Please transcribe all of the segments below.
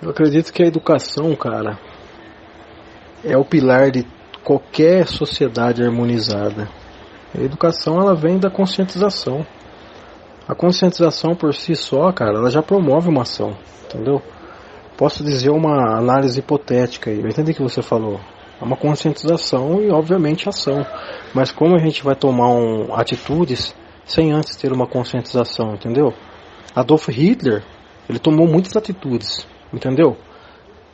Eu acredito que a educação, cara, é o pilar de qualquer sociedade harmonizada. A educação, ela vem da conscientização. A conscientização por si só, cara, ela já promove uma ação, entendeu? Posso dizer uma análise hipotética aí, eu entendi o que você falou. É uma conscientização e, obviamente, ação. Mas como a gente vai tomar atitudes sem antes ter uma conscientização, entendeu? Adolf Hitler, ele tomou muitas atitudes, entendeu?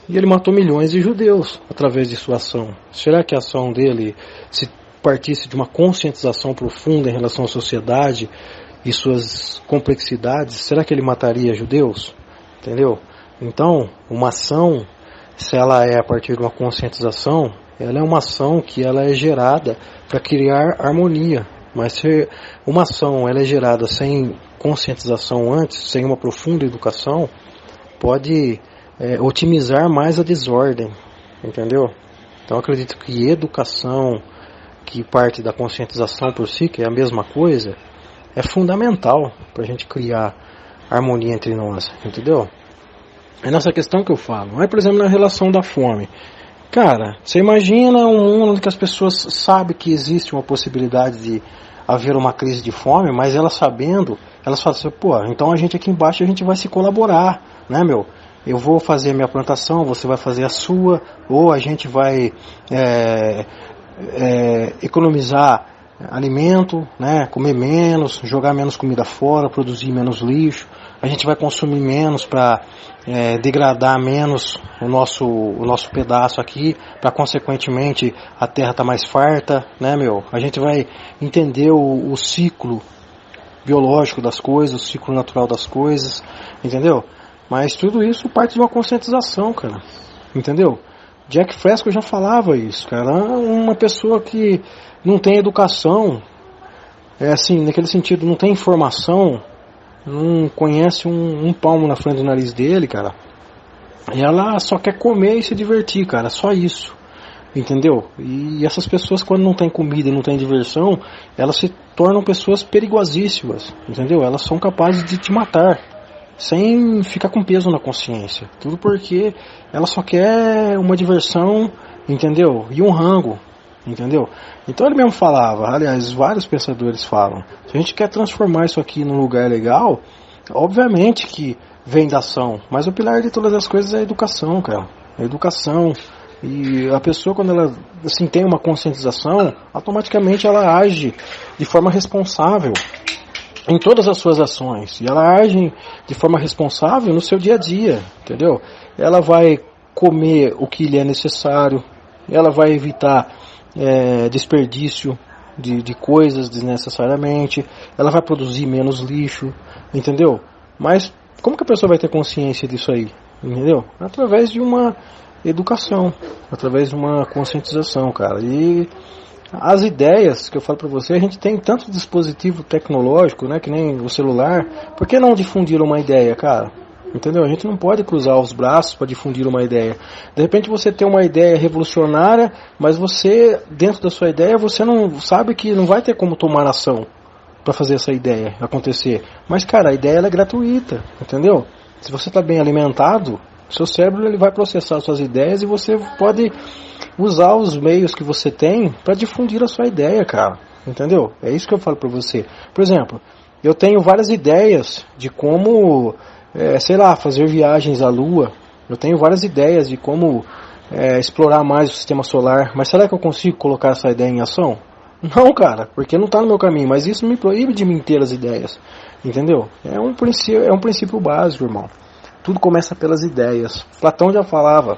E ele matou milhões de judeus através de sua ação. Será que a ação dele, se partisse de uma conscientização profunda em relação à sociedade e suas complexidades, será que ele mataria judeus? Entendeu? Então, uma ação, se ela é a partir de uma conscientização, ela é uma ação que ela é gerada para criar harmonia. Mas se uma ação ela é gerada sem conscientização antes, sem uma profunda educação, pode otimizar mais a desordem, entendeu? Então eu acredito que educação, que parte da conscientização por si, que é a mesma coisa, é fundamental para a gente criar harmonia entre nós, entendeu? É nessa questão que eu falo. Aí, por exemplo, na relação da fome. Cara, você imagina um mundo onde as pessoas sabem que existe uma possibilidade de haver uma crise de fome, mas elas sabendo, elas falam assim, pô, então a gente aqui embaixo a gente vai se colaborar, né, meu? Eu vou fazer a minha plantação, você vai fazer a sua, ou a gente vai economizar alimento, né, comer menos, jogar menos comida fora, produzir menos lixo. A gente vai consumir menos para degradar menos o nosso pedaço aqui, para consequentemente a terra estar mais farta, né, meu? A gente vai entender o ciclo biológico das coisas, o ciclo natural das coisas, entendeu? Mas tudo isso parte de uma conscientização, cara, entendeu? Jack Fresco já falava isso, cara. Uma pessoa que não tem educação, assim, naquele sentido, não tem informação, não conhece um palmo na frente do nariz dele, cara, e ela só quer comer e se divertir, cara, só isso, entendeu? E essas pessoas, quando não tem comida e não tem diversão, elas se tornam pessoas perigosíssimas, entendeu? Elas são capazes de te matar sem ficar com peso na consciência, tudo porque ela só quer uma diversão, entendeu? E um rango, entendeu? Então ele mesmo falava, aliás, vários pensadores falam, se a gente quer transformar isso aqui num lugar legal, obviamente que vem da ação, mas o pilar de todas as coisas é a educação, cara, a educação. E a pessoa, quando ela assim, tem uma conscientização, automaticamente ela age de forma responsável em todas as suas ações, e ela age de forma responsável no seu dia a dia, entendeu? Ela vai comer o que lhe é necessário, ela vai evitar desperdício de coisas desnecessariamente, ela vai produzir menos lixo, entendeu? Mas como que a pessoa vai ter consciência disso aí, entendeu? Através de uma educação, através de uma conscientização, cara. E as ideias que eu falo pra você, a gente tem tanto dispositivo tecnológico, né, que nem o celular, por que não difundir uma ideia, cara? Entendeu? A gente não pode cruzar os braços para difundir uma ideia. De repente você tem uma ideia revolucionária, mas você, dentro da sua ideia, você não sabe que não vai ter como tomar ação para fazer essa ideia acontecer. Mas, cara, a ideia ela é gratuita, entendeu? Se você está bem alimentado, seu cérebro ele vai processar suas ideias e você pode usar os meios que você tem para difundir a sua ideia, cara. Entendeu? É isso que eu falo para você. Por exemplo, eu tenho várias ideias de como sei lá, fazer viagens à Lua. Eu tenho várias ideias de como explorar mais o sistema solar. Mas será que eu consigo colocar essa ideia em ação? Não, cara, porque não está no meu caminho. Mas isso me proíbe de me ter as ideias. Entendeu? É um princípio básico, irmão. Tudo começa pelas ideias. Platão já falava.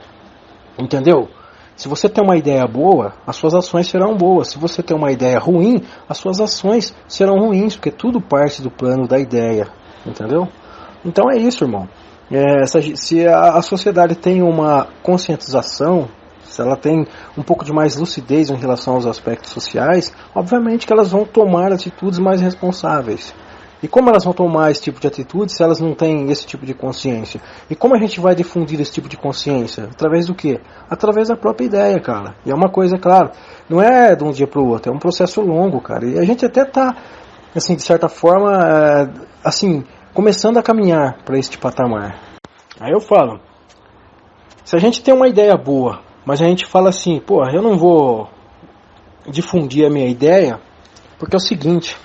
Entendeu? Se você tem uma ideia boa, as suas ações serão boas. Se você tem uma ideia ruim, as suas ações serão ruins. Porque tudo parte do plano da ideia. Entendeu? Então é isso, irmão. Se a sociedade tem uma conscientização, se ela tem um pouco de mais lucidez em relação aos aspectos sociais, obviamente que elas vão tomar atitudes mais responsáveis. E como elas vão tomar esse tipo de atitude se elas não têm esse tipo de consciência? E como a gente vai difundir esse tipo de consciência? Através do quê? Através da própria ideia, cara. E é uma coisa, claro, não é de um dia para o outro, é um processo longo, cara. E a gente até está, assim, de certa forma, assim, começando a caminhar para este patamar. Aí eu falo, Se a gente tem uma ideia boa, mas a gente fala assim, pô, eu não vou difundir a minha ideia, porque é o seguinte,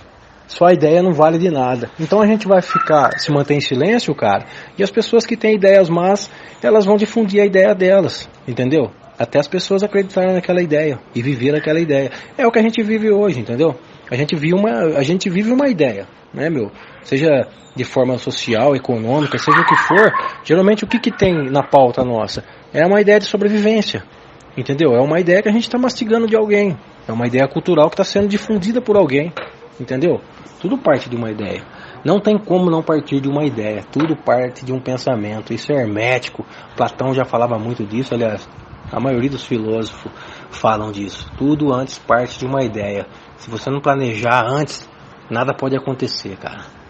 só a ideia não vale de nada. Então a gente vai se manter em silêncio, cara, e as pessoas que têm ideias más, elas vão difundir a ideia delas, entendeu? Até as pessoas acreditarem naquela ideia e viver aquela ideia. É o que a gente vive hoje, entendeu? A gente vive uma ideia, né, meu? Seja de forma social, econômica, seja o que for, geralmente o que tem na pauta nossa? É uma ideia de sobrevivência, entendeu? É uma ideia que a gente está mastigando de alguém. É uma ideia cultural que está sendo difundida por alguém, entendeu? Tudo parte de uma ideia. Não tem como não partir de uma ideia. Tudo parte de um pensamento. Isso é hermético. Platão já falava muito disso, aliás, a maioria dos filósofos falam disso. Tudo antes parte de uma ideia. Se você não planejar antes, nada pode acontecer, cara.